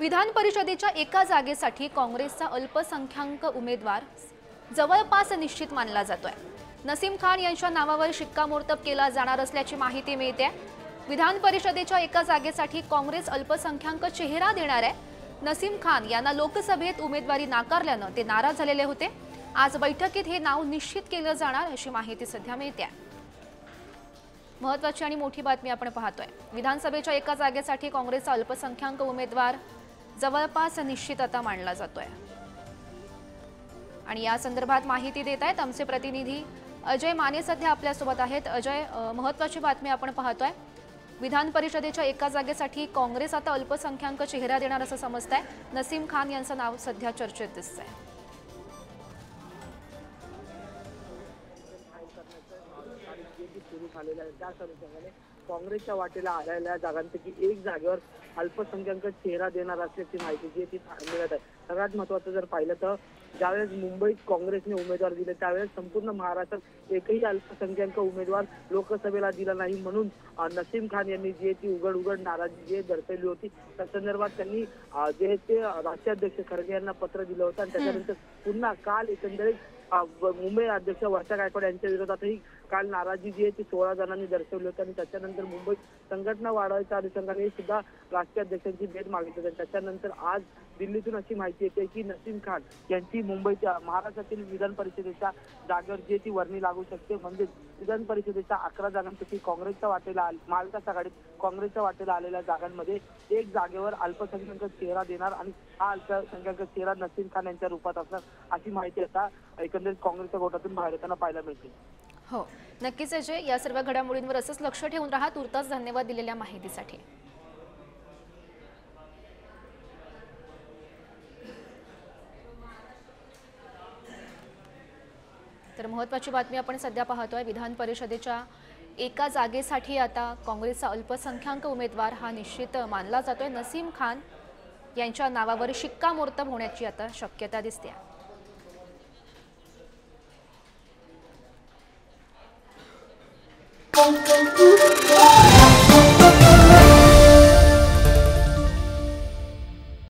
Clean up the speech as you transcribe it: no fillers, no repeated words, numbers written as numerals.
विधान परिषदेच्या एका जागेसाठी काँग्रेसचा अल्पसंख्याक उमेदवार जवळपास निश्चित मानला जातोय। नसीम खान यांच्या नावावर शिक्कामोर्तब केला जाणार असल्याची माहिती मिळते। विधान परिषदेच्या एका जागेसाठी काँग्रेस अल्पसंख्याक चेहरा देणार आहे। नसीम खान यांना लोकसभेत उमेदवारी नाकारल्याने ते नाराज झालेले होते। आज बैठकीत हे नाव निश्चित केलं जाणार अशी माहिती सध्या मिळते। महत्त्वाची आणि मोठी बातमी आपण पाहतोय। विधानसभेच्या एका जागेसाठी काँग्रेसचा अल्पसंख्याक उमेदवार जवळपास निश्चित आता मानला जातोय आणि या संदर्भात माहिती देत आहेत आमचे प्रतिनिधी अजय माने सध्या आपल्या सोबत आहेत। अजय, महत्त्वाची बातमी आपण पाहतोय। विधान परिषदेच्या एका जागेसाठी काँग्रेस आता अल्पसंख्याक चेहरा देणार असं समजतंय। नसीम खान यांचं नाव सध्या चर्चेत दिसतंय। सुरू झालेला आहे त्या अनुषंगाने काँग्रेसच्या वाटेला आलेल्या जागांपैकी एक जागेवर अल्पसंख्याक चेहरा देणार असल्याची माहिती जी ती मिळत आहे। सगळ्यात महत्त्वाचं जर पाहिलं तर ज्यावेळेस मुंबईत काँग्रेसने उमेदवार दिले त्यावेळेस संपूर्ण महाराष्ट्रात एकही अल्पसंख्याक उमेदवार लोकसभेला दिला नाही, म्हणून नसीम खान यांनी जी ती उघड नाराजी जी दर्शवली होती त्या संदर्भात त्यांनी जे ते राष्ट्राध्यक्ष खरगे यांना पत्र दिलं होतं आणि त्याच्यानंतर पुन्हा काल एकंदरीत मुंबई अध्यक्ष वर्षा गायकवाड यांच्या विरोधातही काल नाराजी जी आहे ती 16 जणांनी दर्शवली होती आणि त्याच्यानंतर मुंबईत संघटना वाढवायच्या अनुषंगाने सुद्धा राष्ट्रीय अध्यक्षांची भेट मागितली होती। त्याच्यानंतर आज दिल्लीतून अशी माहिती येते की नसीम खान यांची मुंबईच्या महाराष्ट्रातील विधान परिषदेच्या जागेवर जी ती वर्णी लागू शकते। म्हणजे विधान परिषदेच्या 11 जागांपैकी काँग्रेसच्या वाटेला महाविकास आघाडीत काँग्रेसच्या वाटेला आलेल्या जागांमध्ये एक जागेवर अल्पसंख्याक चेहरा देणार आणि हा अल्पसंख्याक चेहरा नसीम खान यांच्या रूपात असणार अशी माहिती आता एकंदरीत काँग्रेसच्या गोटातून बाहेर येताना पाहायला मिळते। हो, नक्कीच अजय, या सर्व घडामोडींवर असंच लक्ष ठेवून राहा। तुर्तास धन्यवाद दिलेल्या माहितीसाठी। तर महत्त्वाची बातमी आपण सध्या पाहतोय। विधान परिषदेच्या एका जागेसाठी आता काँग्रेसचा अल्पसंख्याक उमेदवार हा निश्चित मानला जातोय। नसीम खान यांच्या नावावर शिक्कामोर्तब होण्याची आता शक्यता दिसते।